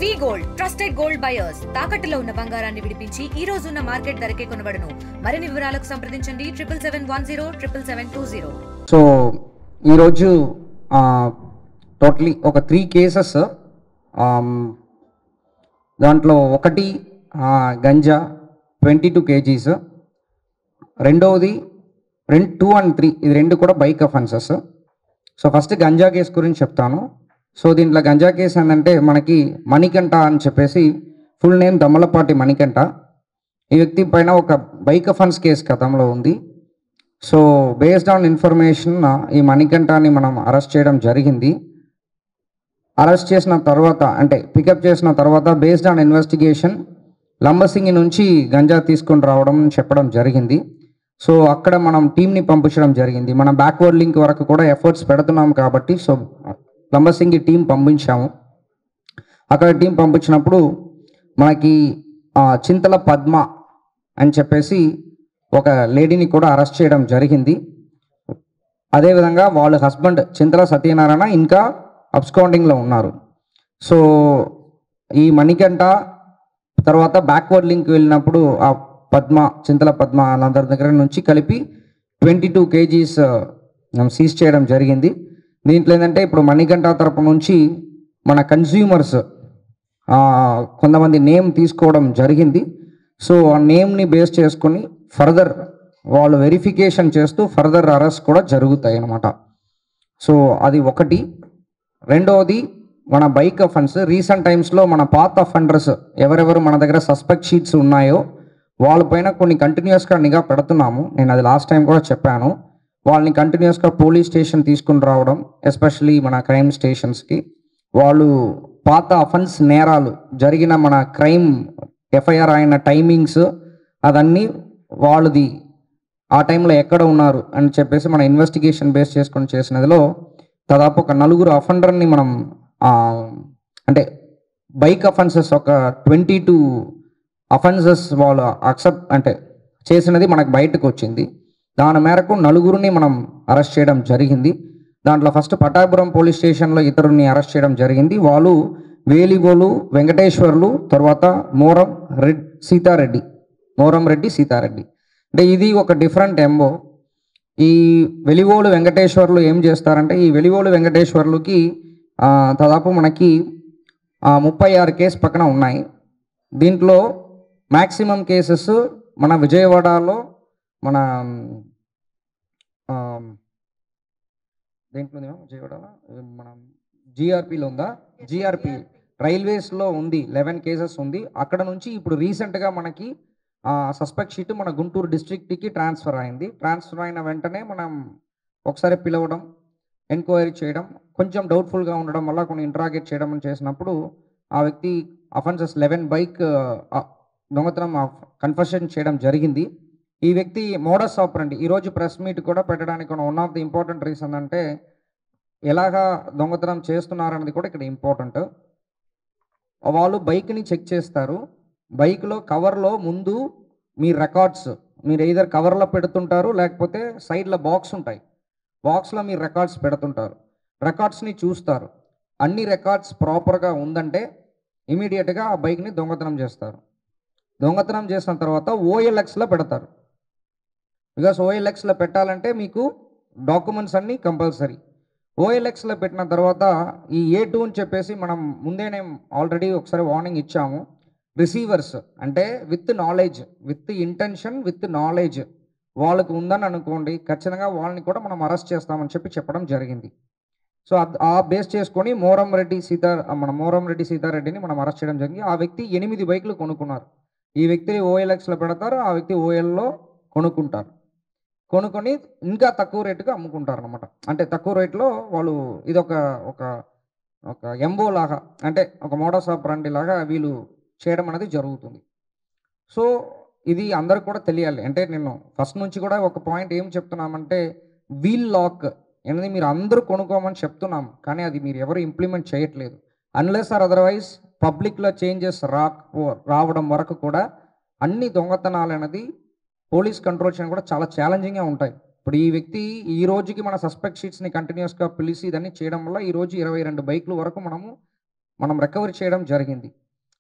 వి gold trusted gold buyers తాకట్టులో ఉన్న బంగారాన్ని విడిపించి ఈ రోజు ఉన్న మార్కెట్ ధరకే కొనబడును. మరిన్ని వివరాలకు సంప్రదించండి 7710772020. సో ఈరోజు టోటలీ ఒక 3 కేసెస్, దాంట్లో ఒకటి గంజా 22 kgs, రెండవది 2 and 3 ఇది రెండు కూడా bike offences. So first ganja case గురించి చెప్తాను. సో దీంట్లో గంజా కేసు ఏంటంటే మనకి మణికంఠ అని చెప్పేసి, ఫుల్ నేమ్ దమ్మలపాటి మణికంఠ. ఈ వ్యక్తి పైన ఒక బైక్ అఫెన్స్ కేసు గతంలో ఉంది. సో బేస్డ్ ఆన్ ఇన్ఫర్మేషన్ ఈ మణికంఠని మనం అరెస్ట్ చేయడం జరిగింది. అరెస్ట్ చేసిన తర్వాత అంటే పికప్ చేసిన తర్వాత బేస్డ్ ఆన్ ఇన్వెస్టిగేషన్ లంబసింగి నుంచి గంజా తీసుకొని రావడం చెప్పడం జరిగింది. సో అక్కడ మనం టీంని పంపించడం జరిగింది. మన బ్యాక్వర్డ్ లింక్ వరకు కూడా ఎఫర్ట్స్ పెడుతున్నాం కాబట్టి సో లంబసింగి టీం పంపించాము. అక్కడ టీం పంపించినప్పుడు మనకి చింతల పద్మ అని చెప్పేసి ఒక లేడీని కూడా అరెస్ట్ చేయడం జరిగింది. అదేవిధంగా వాళ్ళ హస్బెండ్ చింతల సత్యనారాయణ ఇంకా అబ్స్కౌండింగ్లో ఉన్నారు. సో ఈ మణికంఠ తర్వాత బ్యాక్వర్డ్ లింక్ వెళ్ళినప్పుడు ఆ పద్మ, చింతల పద్మ వాళ్ళందరి దగ్గర నుంచి కలిపి 22 kgs సీజ్ చేయడం జరిగింది. దీంట్లో ఏంటంటే ఇప్పుడు మణికంఠ తరపు నుంచి మన కన్స్యూమర్స్ కొంతమంది నేమ్ తీసుకోవడం జరిగింది. సో ఆ నేమ్ని బేస్ చేసుకొని ఫర్దర్ వాళ్ళు వెరిఫికేషన్ చేస్తూ ఫర్దర్ అరెస్ట్ కూడా జరుగుతాయి అన్నమాట. సో అది ఒకటి. రెండవది మన బైక్ అఫెన్స్. రీసెంట్ టైమ్స్లో మన పాత అఫెండర్స్ ఎవరెవరు మన దగ్గర సస్పెక్ట్ షీట్స్ ఉన్నాయో వాళ్ళపైన కొన్ని కంటిన్యూస్గా నిఘా పెడుతున్నాము. నేను అది లాస్ట్ టైం కూడా చెప్పాను. వాళ్ళని కంటిన్యూస్గా పోలీస్ స్టేషన్ తీసుకుని రావడం, ఎస్పెషలీ మన క్రైమ్ స్టేషన్స్కి. వాళ్ళు పాత అఫెన్స్ నేరాలు జరిగిన మన క్రైమ్ ఎఫ్ఐఆర్ అయిన టైమింగ్స్ అదన్నీ వాళ్ళది ఆ టైంలో ఎక్కడ ఉన్నారు అని చెప్పేసి మన ఇన్వెస్టిగేషన్ బేస్ చేసుకొని చేసినదిలో దాదాపు ఒక 4 అఫెండర్ని మనం అంటే బైక్ అఫెన్సెస్ ఒక 22 అఫెన్సెస్ వాళ్ళు అక్సెప్ట్ అంటే చేసినది మనకు బయటకు వచ్చింది. దాని మేరకు 4 మనం అరెస్ట్ చేయడం జరిగింది. దాంట్లో ఫస్ట్ పటాపురం పోలీస్ స్టేషన్లో ఇతరుని అరెస్ట్ చేయడం జరిగింది. వాళ్ళు వేలిగోలు వెంకటేశ్వర్లు, తర్వాత మోరం రెడ్డి సీతారెడ్డి. అంటే ఇది ఒక డిఫరెంట్ ఎంబో. ఈ వెలిగోలు వెంకటేశ్వర్లు ఏం చేస్తారంటే, ఈ వెలిగోలు వెంకటేశ్వర్లుకి దాదాపు మనకి 36 కేసు పక్కన ఉన్నాయి. దీంట్లో మ్యాక్సిమం కేసెస్ మన విజయవాడలో మన దేంట్లో విజయవాడలో మనం జిఆర్పిలో ఉందా, జిఆర్పి రైల్వేస్లో ఉంది 11 కేసెస్ ఉంది. అక్కడ నుంచి ఇప్పుడు రీసెంట్గా మనకి సస్పెక్ట్ షీట్ మన గుంటూరు డిస్ట్రిక్ట్కి ట్రాన్స్ఫర్ అయింది. ట్రాన్స్ఫర్ అయిన వెంటనే మనం ఒకసారి పిలవడం, ఎంక్వైరీ చేయడం, కొంచెం డౌట్ఫుల్గా ఉండడం వల్ల కొన్ని ఇంట్రాగేట్ చేయడం చేసినప్పుడు ఆ వ్యక్తి అఫెన్సెస్ 11 బైక్ దొంగతనం కన్ఫెషన్ చేయడం జరిగింది. ఈ వ్యక్తి మోడస్ ఆపరండి ఈరోజు ప్రెస్ మీట్ కూడా పెట్టడానికి one of the important reason అంటే ఎలాగా దొంగతనం చేస్తున్నారనేది కూడా ఇక్కడ ఇంపార్టెంట్. వాళ్ళు బైక్ని చెక్ చేస్తారు. బైక్లో కవర్లో ముందు మీ రికార్డ్స్ మీరు ఏదర్ కవర్లో పెడుతుంటారు, లేకపోతే సైడ్లో బాక్స్ ఉంటాయి, బాక్స్లో మీరు రికార్డ్స్ పెడుతుంటారు. రికార్డ్స్ని చూస్తారు. అన్ని రికార్డ్స్ ప్రాపర్గా ఉందంటే ఇమీడియట్గా ఆ బైక్ని దొంగతనం చేస్తారు. దొంగతనం చేసిన తర్వాత OLXలో పెడతారు. బికాస్ OLXలో పెట్టాలంటే మీకు డాక్యుమెంట్స్ అన్నీ కంపల్సరీ. OLXలో పెట్టిన తర్వాత ఈ A2 అని చెప్పేసి మనం ముందేనే ఆల్రెడీ ఒకసారి వార్నింగ్ ఇచ్చాము. రిసీవర్స్ అంటే with knowledge, with intention, with knowledge వాళ్ళకు ఉందని అనుకోండి, ఖచ్చితంగా వాళ్ళని కూడా మనం అరెస్ట్ చేస్తామని చెప్పడం జరిగింది. సో ఆ బేస్ చేసుకొని మోరం రెడ్డి సీతారెడ్డిని మనం అరెస్ట్ చేయడం జరిగింది. ఆ వ్యక్తి 8 బైకులు కొనుక్కున్నారు. ఈ వ్యక్తిని OLXలో పెడతారు, ఆ వ్యక్తి OLలో కొనుక్కుంటారు. కొనుక్కొని ఇంకా తక్కువ రేటుగా అమ్ముకుంటారు అనమాట. అంటే తక్కువ రేట్లో వాళ్ళు ఇది ఒక ఎంబో లాగా, అంటే ఒక మోడస్ ఆపరండి లాగా వీళ్ళు చేయడం అనేది జరుగుతుంది. సో ఇది అందరికి కూడా తెలియాలి. అంటే నేను ఫస్ట్ నుంచి కూడా ఒక పాయింట్ ఏం చెప్తున్నామంటే, వీల్ లాక్ అనేది మీరు అందరూ కొనుక్కోమని చెప్తున్నాం, కానీ అది మీరు ఎవరు ఇంప్లిమెంట్ చేయట్లేదు. అన్లెస్ ఆర్ అదర్వైజ్ పబ్లిక్లో చేంజెస్ రావడం వరకు కూడా అన్ని దొంగతనాలు అనేది పోలీస్ కంట్రోల్ చేయడం కూడా చాలా ఛాలెంజింగ్గా ఉంటాయి. ఇప్పుడు ఈ వ్యక్తి ఈ రోజుకి మన సస్పెక్ట్ షీట్స్ని కంటిన్యూస్గా పిలిచి ఇదన్నీ చేయడం వల్ల ఈరోజు 22 బైకుల వరకు మనము మనం రికవరీ చేయడం జరిగింది.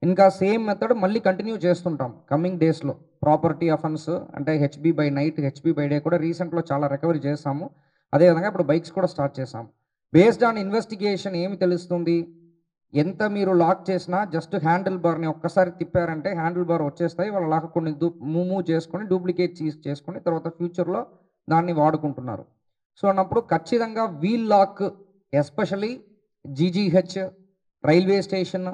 ఇంకా సేమ్ మెథడ్ మళ్ళీ కంటిన్యూ చేస్తుంటాం కమింగ్ డేస్లో. ప్రాపర్టీ అఫెన్స్ అంటే HB by night, HB by day కూడా రీసెంట్లో చాలా రికవరీ చేసాము. అదేవిధంగా ఇప్పుడు బైక్స్ కూడా స్టార్ట్ చేసాము. బేస్డ్ ఆన్ ఇన్వెస్టిగేషన్ ఏమి తెలుస్తుంది, ఎంత మీరు లాక్ చేసినా జస్ట్ హ్యాండిల్ బార్ని ఒక్కసారి తిప్పారంటే హ్యాండిల్ బార్ వచ్చేస్తాయి. వాళ్ళు లాక్ కొన్ని మూవ్ చేసుకొని డూప్లికేట్ చేసుకొని తర్వాత ఫ్యూచర్లో దాన్ని వాడుకుంటున్నారు. సో అన్నప్పుడు ఖచ్చితంగా wheel lock, especially GGH, railway station,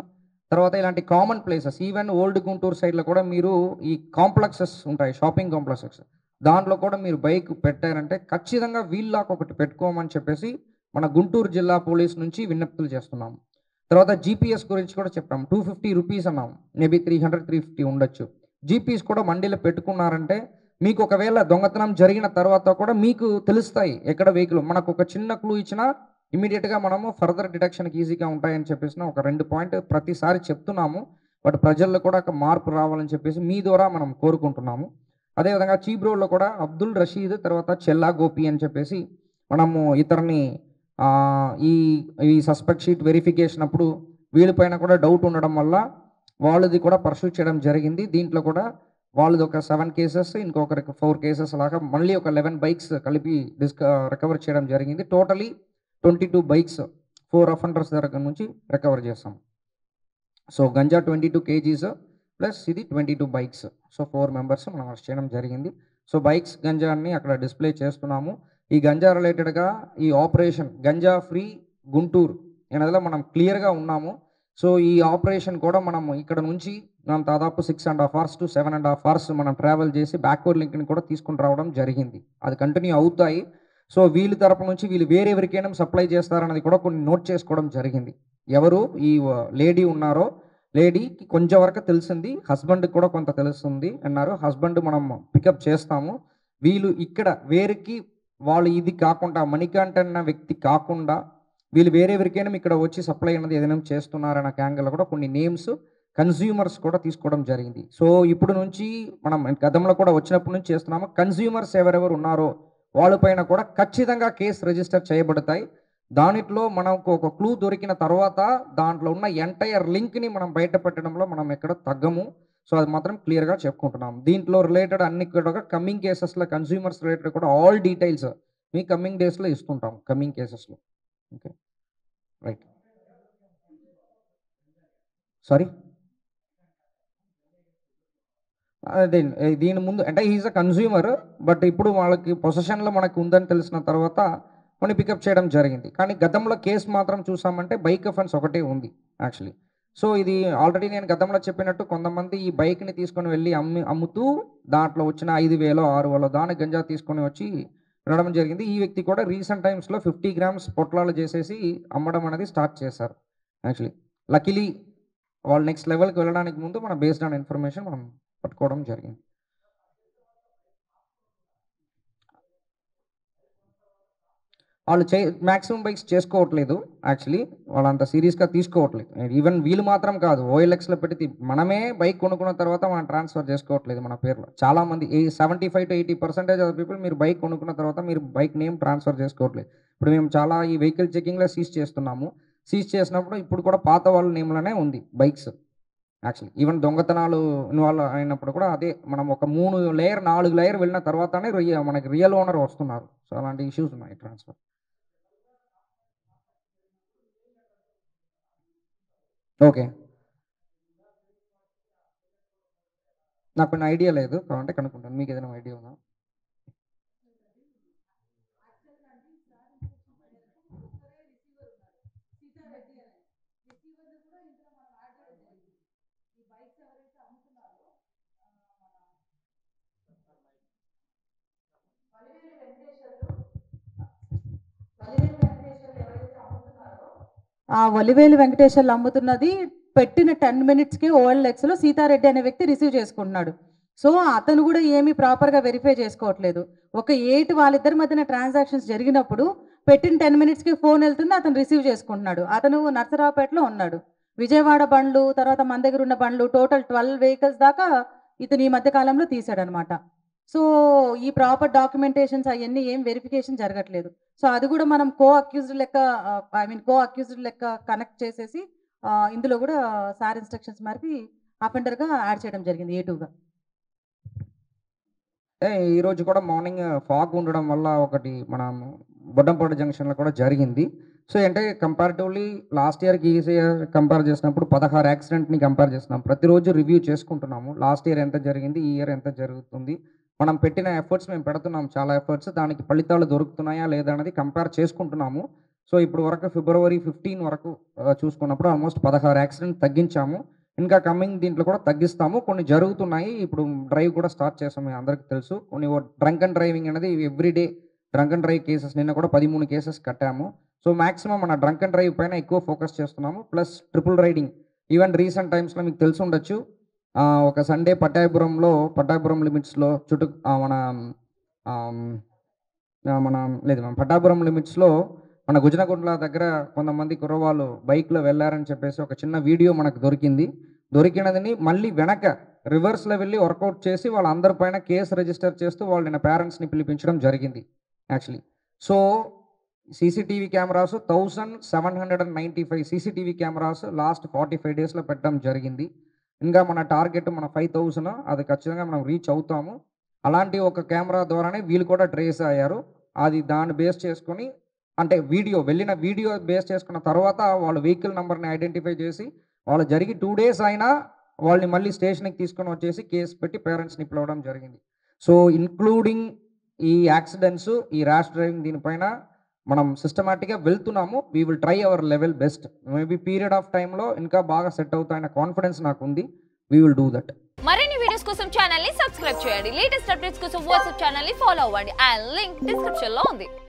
తర్వాత ఇలాంటి common places, even old Guntur సైడ్లో కూడా మీరు ఈ కాంప్లెక్సెస్ ఉంటాయి, షాపింగ్ కాంప్లెక్సెస్, దాంట్లో కూడా మీరు బైక్ పెట్టారంటే ఖచ్చితంగా వీల్ లాక్ ఒకటి పెట్టుకోమని చెప్పేసి మన గుంటూరు జిల్లా పోలీస్ నుంచి విజ్ఞప్తులు చేస్తున్నాము. తర్వాత జీపీఎస్ గురించి కూడా చెప్పాము. 250 రూపీస్ అన్నాము, మేబీ 300-350 ఉండొచ్చు. జీపీఎస్ కూడా మండీలో పెట్టుకున్నారంటే మీకు ఒకవేళ దొంగతనం జరిగిన తర్వాత కూడా మీకు తెలుస్తాయి ఎక్కడ వెహికల్. మనకు ఒక చిన్న క్లూ ఇచ్చినా ఇమీడియట్గా మనము ఫర్దర్ డిటెక్షన్కి ఈజీగా ఉంటాయని చెప్పేసి ఒక 2 పాయింట్ ప్రతిసారి చెప్తున్నాము. బట్ ప్రజల్లో కూడా ఒక మార్పు రావాలని చెప్పేసి మీ ద్వారా మనం కోరుకుంటున్నాము. అదేవిధంగా చీప్ రోడ్లో కూడా అబ్దుల్ రషీద్ తర్వాత చెల్లా గోపి అని చెప్పేసి మనము ఇతరుని ఈ ఈ సస్పెక్ట్ షీట్ వెరిఫికేషన్ అప్పుడు వీళ్ళపైన కూడా డౌట్ ఉండడం వల్ల వాళ్ళది కూడా పర్సూట్ చేయడం జరిగింది. దీంట్లో కూడా వాళ్ళది ఒక 7 కేసెస్, ఇంకొకరికి 4 కేసెస్ లాగా మళ్ళీ ఒక 11 బైక్స్ కలిపి రికవర్ చేయడం జరిగింది. టోటలీ 22 బైక్స్ 4 అఫెండర్స్ దగ్గర నుంచి రికవర్ చేస్తాం. సో గంజా 22 కేజీస్ ప్లస్ ఇది 22 బైక్స్. సో 4 మెంబర్స్ మనం అరెస్ట్ చేయడం జరిగింది. సో బైక్స్ గంజాన్ని అక్కడ డిస్ప్లే చేస్తున్నాము. ఈ గంజా రిలేటెడ్గా ఈ ఆపరేషన్ గంజా ఫ్రీ గుంటూరు అనేదిలో మనం క్లియర్గా ఉన్నాము. సో ఈ ఆపరేషన్ కూడా మనం ఇక్కడ నుంచి మనం దాదాపు 6.5 hours to 7.5 hours మనం ట్రావెల్ చేసి బ్యాక్వర్డ్ లింక్ని కూడా తీసుకుని రావడం జరిగింది. అది కంటిన్యూ అవుతాయి. సో వీళ్ళ తరపు నుంచి వీళ్ళు వేరెవరికైనా సప్లై చేస్తారన్నది కూడా కొన్ని నోట్ చేసుకోవడం జరిగింది. ఎవరు ఈ లేడీ ఉన్నారో లేడీకి కొంచెం వరకు తెలిసింది, హస్బెండ్కి కూడా కొంత తెలుస్తుంది అన్నారు. హస్బెండ్ మనం పికప్ చేస్తాము. వీళ్ళు ఇక్కడ వేరికి వాళ్ళు ఇది కాకుండా మణికంఠ అన్న వ్యక్తి కాకుండా వీళ్ళు వేరెవరికైనా ఇక్కడ వచ్చి సప్లై అన్నది ఏదైనా చేస్తున్నారన్న యాంగిల్లో కూడా కొన్ని నేమ్స్ కన్స్యూమర్స్ కూడా తీసుకోవడం జరిగింది. సో ఇప్పుడు నుంచి మనం గతంలో కూడా వచ్చినప్పటి నుంచి చేస్తున్నాము. కన్స్యూమర్స్ ఎవరెవరు ఉన్నారో వాళ్ళపైన కూడా ఖచ్చితంగా కేసు రిజిస్టర్ చేయబడతాయి. దానిలో మనకు ఒక క్లూ దొరికిన తర్వాత దాంట్లో ఉన్న ఎంటైర్ లింక్ని మనం బయటపెట్టడంలో మనం ఎక్కడ తగ్గము. సో అది మాత్రం క్లియర్గా చెప్పుకుంటున్నాం. దీంట్లో రిలేటెడ్ అన్ని కూడా కమింగ్ కేసెస్లో కన్స్యూమర్స్ రిలేటెడ్ కూడా ఆల్ డీటెయిల్స్ మీ కమింగ్ డేస్లో ఇస్తుంటాం కమింగ్ కేసెస్లో. Okay right. సారీ అదే దీని ముందు అంటే ఈజ్ అ కన్స్యూమర్, బట్ ఇప్పుడు వాళ్ళకి పొసెషన్లో మనకు ఉందని తెలిసిన తర్వాత మనం పికప్ చేయడం జరిగింది. కానీ గతంలో కేసు మాత్రం చూసామంటే బైక్ అఫెన్స్ ఒకటే ఉంది యాక్చువల్లీ. సో ఇది ఆల్రెడీ నేను గతంలో చెప్పినట్టు కొంతమంది ఈ బైక్ని తీసుకొని వెళ్ళి అమ్ముతూ దాంట్లో వచ్చిన 5,000 6,000 దాని గంజా తీసుకొని వచ్చి వినడం జరిగింది. ఈ వ్యక్తి కూడా రీసెంట్ టైమ్స్లో 50 grams పొట్లాలు చేసేసి అమ్మడం అనేది స్టార్ట్ చేశారు యాక్చువల్లీ. లక్కీలీ వాళ్ళు నెక్స్ట్ లెవెల్కి వెళ్ళడానికి ముందు మనం బేస్డ్ ఆన్ ఇన్ఫర్మేషన్ మనం పట్టుకోవడం జరిగింది. వాళ్ళు మ్యాక్సిమం బైక్స్ చేసుకోవట్లేదు యాక్చువల్లీ, వాళ్ళు అంత సీరియస్గా తీసుకోవట్లేదు. ఈవెన్ వీళ్ళు మాత్రం కాదు, ఓఎల్ఎక్స్లో పెట్టి మనమే బైక్ కొనుక్కున్న తర్వాత మనం ట్రాన్స్ఫర్ చేసుకోవట్లేదు మన పేర్లో. చాలామంది 75 to 80% ఆఫ్ పీపుల్ మీరు బైక్ కొనుక్కున్న తర్వాత మీరు బైక్ నేమ్ ట్రాన్స్ఫర్ చేసుకోవట్లేదు. ఇప్పుడు మేము చాలా ఈ వెహికల్ చెకింగ్లో సీజ్ చేస్తున్నాము. సీజ్ చేసినప్పుడు ఇప్పుడు కూడా పాత వాళ్ళ నేమ్లోనే ఉంది బైక్స్ యాక్చువల్లీ. ఈవెన్ దొంగతనాలు ఇన్వాల్వ్ అయినప్పుడు కూడా అదే మనం ఒక 3 లేయర్ 4 లేయర్ వెళ్ళిన తర్వాతనే మనకి రియల్ ఓనర్ వస్తున్నారు. సో అలాంటి ఇష్యూస్ ఉన్నాయి ట్రాన్స్ఫర్. ఓకే, నాకు కొన్ని ఐడియా లేదు, కావాలంటే కనుక్కుంటాను. మీకు ఏదైనా ఐడియా ఉందా? వలివేలు వెంకటేశ్వర్లు అమ్ముతున్నది పెట్టిన 10 minutesకి ఓఎల్ఎక్స్లో సీతారెడ్డి అనే వ్యక్తి రిసీవ్ చేసుకుంటున్నాడు. సో అతను కూడా ఏమీ ప్రాపర్గా వెరిఫై చేసుకోవట్లేదు. ఒక 8 వాళ్ళిద్దరి మధ్యన ట్రాన్సాక్షన్స్ జరిగినప్పుడు పెట్టిన 10 minutesకి ఫోన్ వెళ్తుంది, అతను రిసీవ్ చేసుకుంటున్నాడు. అతను నర్సరావుపేటలో ఉన్నాడు. విజయవాడ బండ్లు తర్వాత మన దగ్గర ఉన్న బండ్లు టోటల్ 12 vehicles దాకా ఇతను ఈ మధ్య కాలంలో తీసాడనమాట. సో ఈ ప్రాపర్ డాక్యుమెంటేషన్స్ అవన్నీ ఏం వెరిఫికేషన్ జరగట్లేదు. సో అది కూడా మనం కో అక్యూజ్డ్ లెక్క కనెక్ట్ చేసేసి ఇందులో కూడా సార్ ఇన్స్ట్రక్షన్స్ మేరకు అఫెండర్గా యాడ్ చేయడం జరిగింది A2గా. ఈరోజు కూడా మార్నింగ్ ఫాగ్ ఉండడం వల్ల ఒకటి మనం బొడ్డంపాడు జంక్షన్లో కూడా జరిగింది. సో అంటే కంపారిటివ్లీ లాస్ట్ ఇయర్కి ఈ ఇయర్ కంపేర్ చేసినప్పుడు 16 యాక్సిడెంట్ని కంపేర్ చేస్తున్నాం. ప్రతిరోజు రివ్యూ చేసుకుంటున్నాము. లాస్ట్ ఇయర్ ఎంత జరిగింది, ఈ ఇయర్ ఎంత జరుగుతుంది, మనం పెట్టిన ఎఫర్ట్స్ మేము పెడుతున్నాం, చాలా ఎఫర్ట్స్, దానికి ఫలితాలు దొరుకుతున్నాయా లేదా అనేది కంపేర్ చేసుకుంటున్నాము. సో ఇప్పుడు వరకు February 15 వరకు చూసుకున్నప్పుడు ఆల్మోస్ట్ 16 యాక్సిడెంట్ తగ్గించాము. ఇంకా కమింగ్ దీంట్లో కూడా తగ్గిస్తాము. కొన్ని జరుగుతున్నాయి. ఇప్పుడు డ్రైవ్ కూడా స్టార్ట్ చేస్తాము, మీ అందరికీ తెలుసు. కొన్ని డ్రంక్ అండ్ డ్రైవింగ్ అనేది everyday drunk and drive cases, నిన్న కూడా 13 కేసెస్ కట్టాము. సో మాక్సిమం మన డ్రంక్ అండ్ డ్రైవ్ పైన ఎక్కువ ఫోకస్ చేస్తున్నాము. Plus triple riding, even recent టైమ్స్లో మీకు తెలిసి ఉండొచ్చు, ఒక సండే పట్టాభిపురం లిమిట్స్లో చుట్టూ పట్టాభిపురం లిమిట్స్లో మన గుజనగుండ్ల దగ్గర కొంతమంది కుర్రవాళ్ళు బైక్లో వెళ్ళారని చెప్పేసి ఒక చిన్న వీడియో మనకు దొరికినదని మళ్ళీ వెనక రివర్స్లో వెళ్ళి వర్కౌట్ చేసి వాళ్ళందరి పైన కేసు రిజిస్టర్ చేస్తూ వాళ్ళ పేరెంట్స్ని పిలిపించడం జరిగింది actually. So CCTV cameras 1795 CCTV cameras last 45 డేస్లో పెట్టడం జరిగింది. ఇంకా మన టార్గెట్ మన 5000, అది ఖచ్చితంగా మనం రీచ్ అవుతాము. అలాంటి ఒక కెమెరా ద్వారానే వీళ్ళు కూడా ట్రేస్ అయ్యారు. అది దాన్ని బేస్ చేసుకొని, అంటే వెళ్ళిన వీడియో బేస్ చేసుకున్న తర్వాత వాళ్ళ వెహికల్ నెంబర్ని ఐడెంటిఫై చేసి వాళ్ళు జరిగి 2 డేస్ అయినా వాళ్ళని మళ్ళీ స్టేషన్కి తీసుకొని వచ్చేసి కేసు పెట్టి పేరెంట్స్ని పిలవడం జరిగింది. సో ఇన్క్లూడింగ్ ఈ యాక్సిడెంట్స్, ఈ ర్యాష్ డ్రైవింగ్, దీనిపైన మనం సిస్టమాటిక్గా వెళ్తున్నాము. We will try our level best. Maybe period of టైంలో ఇంకా బాగా సెట్ అవుతాయన్న కాన్ఫిడెన్స్ నాకు ఉంది. We will do that. మరిన్ని వీడియోస్ కోసం ఛానల్ ని సబ్స్క్రైబ్ చేయండి. లేటెస్ట్ అప్డేట్స్ కోసం వాట్సాప్ ఛానల్ ని ఫాలో అవ్వండి. ఆ లింక్ డిస్క్రిప్షన్ లో ఉంది.